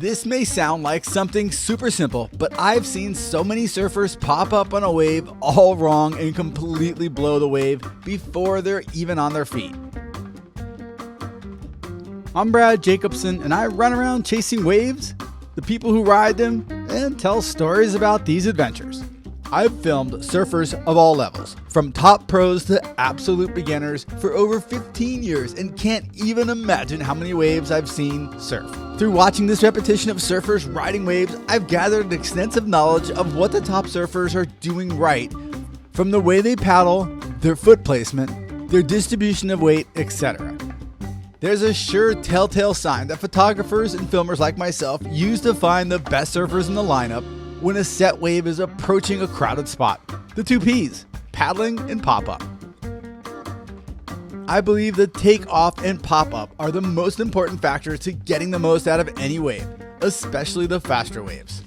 This may sound like something super simple, but I've seen so many surfers pop up on a wave all wrong and completely blow the wave before they're even on their feet. I'm Brad Jacobson, and I run around chasing waves, the people who ride them, and tell stories about these adventures. I've filmed surfers of all levels, from top pros to absolute beginners, for over 15 years and can't even imagine how many waves I've seen surf. Through watching this repetition of surfers riding waves, I've gathered an extensive knowledge of what the top surfers are doing right, from the way they paddle, their foot placement, their distribution of weight, etc. There's a sure telltale sign that photographers and filmers like myself use to find the best surfers in the lineup when a set wave is approaching a crowded spot. The two P's, paddling and pop-up. I believe the take-off and pop-up are the most important factors to getting the most out of any wave, especially the faster waves.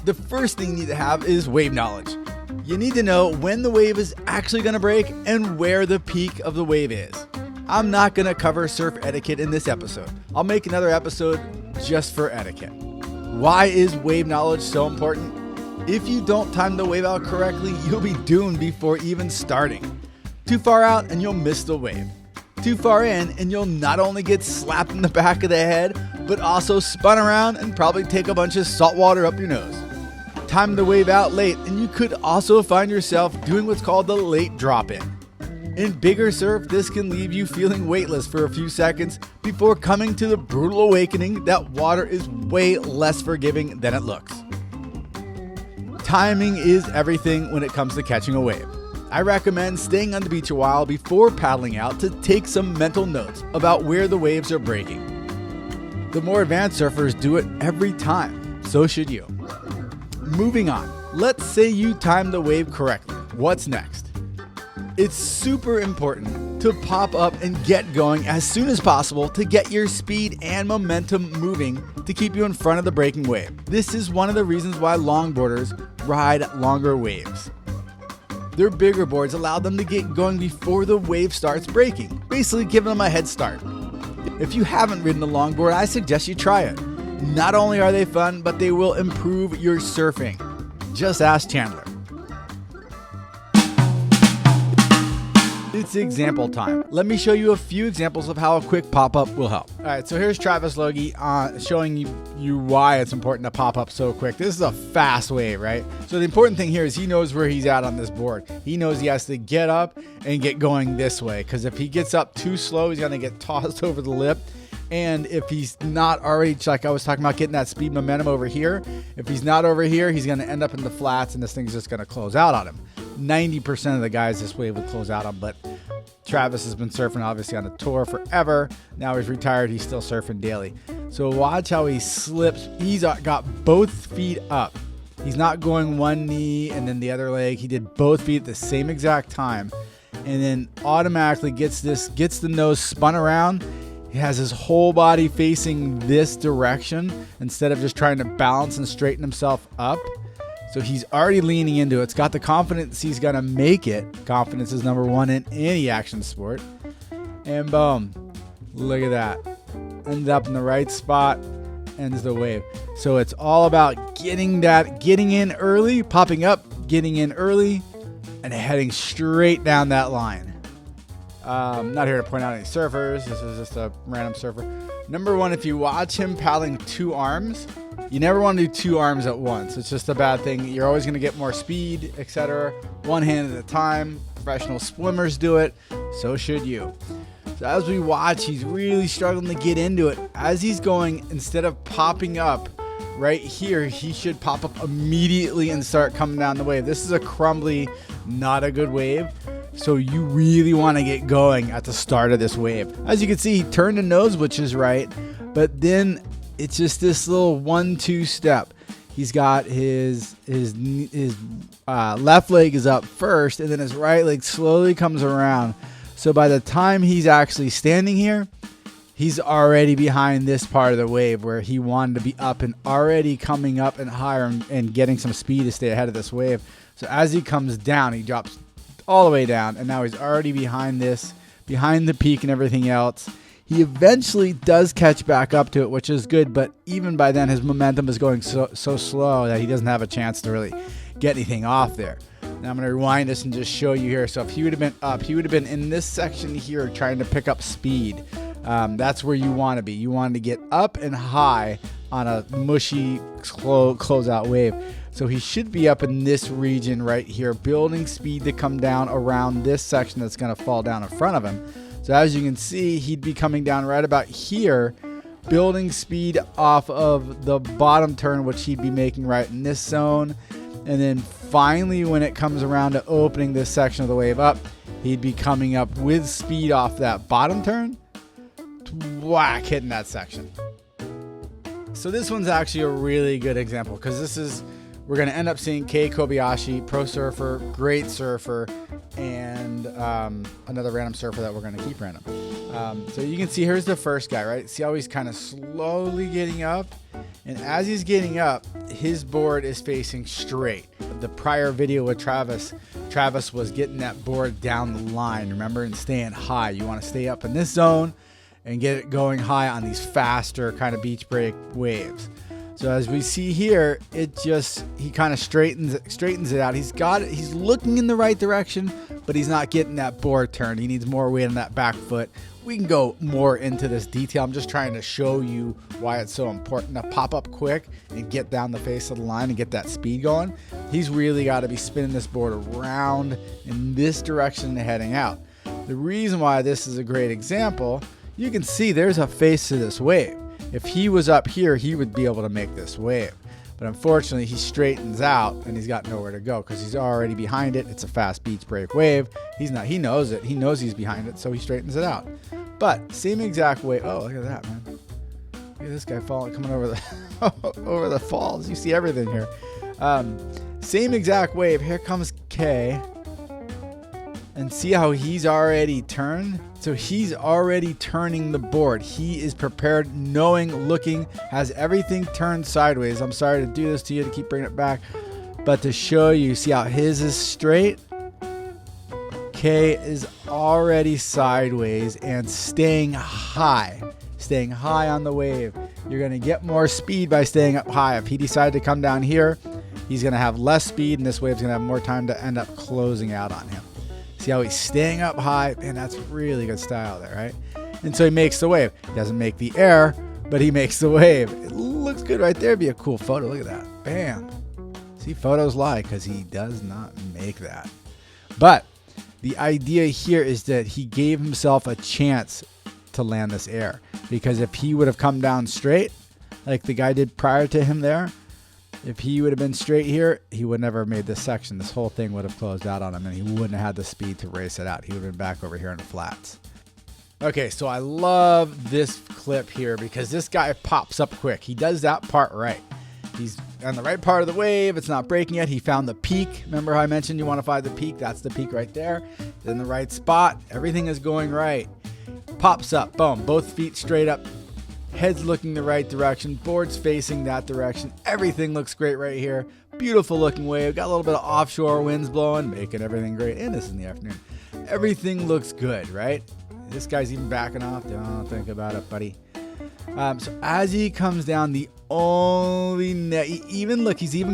The first thing you need to have is wave knowledge. You need to know when the wave is actually going to break and where the peak of the wave is. I'm not going to cover surf etiquette in this episode. I'll make another episode just for etiquette. Why is wave knowledge so important? If you don't time the wave out correctly, you'll be doomed before even starting. Too far out and you'll miss the wave. Too far in and you'll not only get slapped in the back of the head, but also spun around and probably take a bunch of salt water up your nose. Time the wave out late and you could also find yourself doing what's called the late drop-in. In bigger surf, this can leave you feeling weightless for a few seconds before coming to the brutal awakening that water is way less forgiving than it looks. Timing is everything when it comes to catching a wave. I recommend staying on the beach a while before paddling out to take some mental notes about where the waves are breaking. The more advanced surfers do it every time, so should you. Moving on, let's say you time the wave correctly. What's next? It's super important to pop up and get going as soon as possible to get your speed and momentum moving to keep you in front of the breaking wave. This is one of the reasons why longboarders ride longer waves. Their bigger boards allow them to get going before the wave starts breaking, basically giving them a head start. If you haven't ridden a longboard, I suggest you try it. Not only are they fun, but they will improve your surfing. Just ask Chandler. It's example time. Let me show you a few examples of how a quick pop-up will help. All right, so here's Travis Logie showing you why it's important to pop up so quick. This is a fast wave, right? So the important thing here is he knows where he's at on this board. He knows he has to get up and get going this way, because if he gets up too slow, he's going to get tossed over the lip. And if he's not already, like I was talking about, getting that speed momentum over here, if he's not over here, he's going to end up in the flats and this thing's just going to close out on him. 90% of the guys this wave would close out on, but Travis has been surfing obviously on a tour forever. Now he's retired, he's still surfing daily. So watch how he slips. He's got both feet up. He's not going one knee and then the other leg. He did both feet at the same exact time, and then automatically gets the nose spun around. He has his whole body facing this direction instead of just trying to balance and straighten himself up. So he's already leaning into it. It's got the confidence he's going to make it. Confidence is number one in any action sport. And boom. Look at that. Ends up in the right spot. Ends the wave. So it's all about getting in early, popping up, getting in early, and heading straight down that line. Not here to point out any surfers. This is just a random surfer. Number one, if you watch him paddling two arms, you never want to do two arms at once. It's just a bad thing. You're always going to get more speed, etc. One hand at a time. Professional swimmers do it. So should you. So as we watch, he's really struggling to get into it. As he's going, instead of popping up right here, he should pop up immediately and start coming down the wave. This is a crumbly, not a good wave. So you really want to get going at the start of this wave. As you can see, he turned the nose, which is right. But then it's just this little 1-2 step. He's got his left leg is up first, and then his right leg slowly comes around. So by the time he's actually standing here, he's already behind this part of the wave where he wanted to be up and already coming up and higher and getting some speed to stay ahead of this wave. So as he comes down, he drops all the way down, and now he's already behind the peak and everything else. He eventually does catch back up to it, which is good, but even by then his momentum is going so slow that he doesn't have a chance to really get anything off there. Now I'm going to rewind this and just show you here. So if he would have been up, he would have been in this section here trying to pick up speed. That's where you want to be. You want to get up and high on a mushy closeout wave. So he should be up in this region right here, building speed to come down around this section that's going to fall down in front of him. So as you can see, he'd be coming down right about here, building speed off of the bottom turn, which he'd be making right in this zone. And then finally, when it comes around to opening this section of the wave up, he'd be coming up with speed off that bottom turn, whack, hitting that section. So this one's actually a really good example because we're going to end up seeing Kei Kobayashi, pro surfer, great surfer, and another random surfer that we're going to keep random. So you can see here's the first guy, right? See how he's kind of slowly getting up? And as he's getting up, his board is facing straight. The prior video with Travis was getting that board down the line, remember, and staying high. You want to stay up in this zone and get it going high on these faster kind of beach break waves. So as we see here, he kind of straightens it out. He's looking in the right direction, but he's not getting that board turn. He needs more weight on that back foot. We can go more into this detail. I'm just trying to show you why it's so important to pop up quick and get down the face of the line and get that speed going. He's really got to be spinning this board around in this direction and heading out. The reason why this is a great example, you can see there's a face to this wave. If he was up here, he would be able to make this wave. But unfortunately, he straightens out and he's got nowhere to go because he's already behind it. It's a fast beach break wave. He knows it. He knows he's behind it, so he straightens it out. But same exact way. Oh, look at that, man. Look at this guy coming over the over the falls. You see everything here. Same exact wave. Here comes Kei. And see how he's already turned? So he's already turning the board. He is prepared, knowing, looking, has everything turned sideways. I'm sorry to do this to you, to keep bringing it back. But to show you, see how his is straight? Kei is already sideways and staying high on the wave. You're going to get more speed by staying up high. If he decided to come down here, he's going to have less speed, and this wave's going to have more time to end up closing out on him. See how he's staying up high? Man, that's really good style there, right? And so he makes the wave. He doesn't make the air, but he makes the wave. It looks good right there. It'd be a cool photo. Look at that. Bam. See, photos lie because he does not make that. But the idea here is that he gave himself a chance to land this air. Because if he would have come down straight, like the guy did prior to him there, if he would have been straight here, he would never have made this section. This whole thing would have closed out on him, and he wouldn't have had the speed to race it out. He would have been back over here in the flats. Okay, so I love this clip here because this guy pops up quick. He does that part right. He's on the right part of the wave. It's not breaking yet. He found the peak. Remember how I mentioned you want to find the peak? That's the peak right there. It's in the right spot. Everything is going right. Pops up. Boom. Both feet straight up. Head's looking the right direction. Board's facing that direction. Everything looks great right here. Beautiful looking wave. Got a little bit of offshore winds blowing, making everything great. And this is in the afternoon. Everything looks good, right? This guy's even backing off. Don't think about it, buddy. So as he comes down, he's even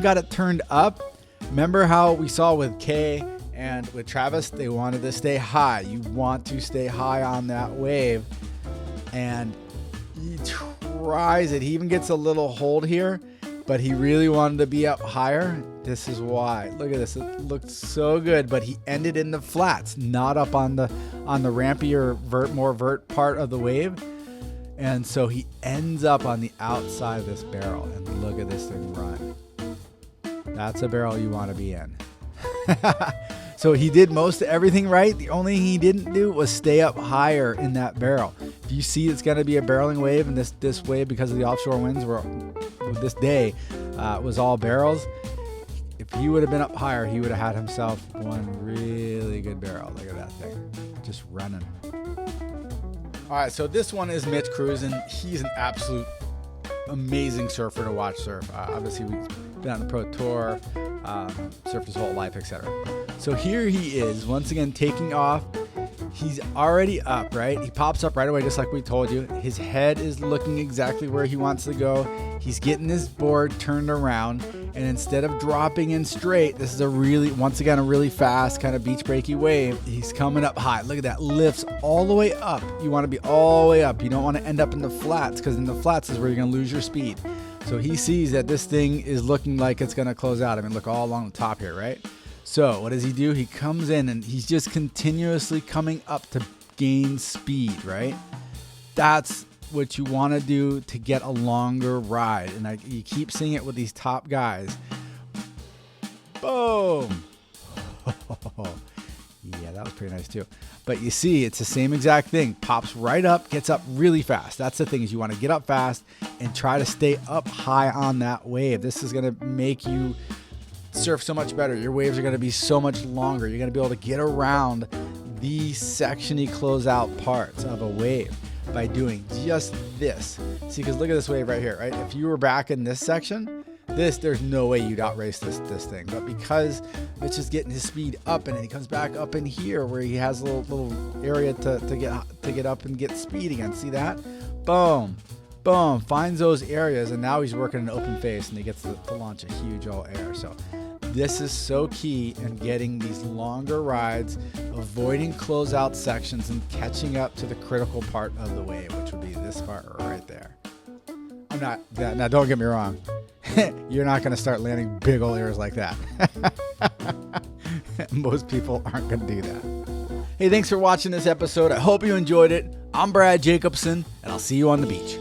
got it turned up. Remember how we saw with Kei and with Travis, they wanted to stay high. You want to stay high on that wave. And he tries it. He even gets a little hold here, but he really wanted to be up higher. This is why. Look at this. It looked so good, but he ended in the flats, not up on the rampier more vert part of the wave. And so he ends up on the outside of this barrel. And look at this thing run. That's a barrel you want to be in. So he did most of everything right. The only thing he didn't do was stay up higher in that barrel. If you see it's going to be a barreling wave, and this wave, because of the offshore winds, this day was all barrels. If he would have been up higher, he would have had himself one really good barrel. Look at that thing, just running. All right, so this one is Mitch Cruz, and he's an absolute amazing surfer to watch surf. Obviously, we've been on the pro tour, surfed his whole life, etc. So here he is, once again taking off. He's already up, right? He pops up right away, just like we told you. His head is looking exactly where he wants to go. He's getting his board turned around, and instead of dropping in straight, this is once again, a really fast kind of beach breaky wave. He's coming up high. Look at that, lifts all the way up. You want to be all the way up. You don't want to end up in the flats, because in the flats is where you're going to lose your speed. So he sees that this thing is looking like it's going to close out. I mean, look all along the top here, right? So what does he do? He comes in and he's just continuously coming up to gain speed, right? That's what you want to do to get a longer ride. And you keep seeing it with these top guys. Boom. Yeah, that was pretty nice too. But you see, it's the same exact thing. Pops right up, gets up really fast. That's the thing, is you want to get up fast and try to stay up high on that wave. This is going to make you surf so much better. Your waves are going to be so much longer. You're going to be able to get around the sectiony closeout parts of a wave by doing just this. See, because look at this wave right here, right? If you were back in this section, there's no way you'd outrace this thing. But because Mitch is getting his speed up, and he comes back up in here where he has a little area to get up and get speed again. See that? Boom. Boom, finds those areas, and now he's working an open face, and he gets to launch a huge all air. So this is so key in getting these longer rides, avoiding closeout sections, and catching up to the critical part of the wave, which would be this part right there. Now don't get me wrong. You're not going to start landing big old airs like that. Most people aren't going to do that. Hey, thanks for watching this episode. I hope you enjoyed it. I'm Brad Jacobson, and I'll see you on the beach.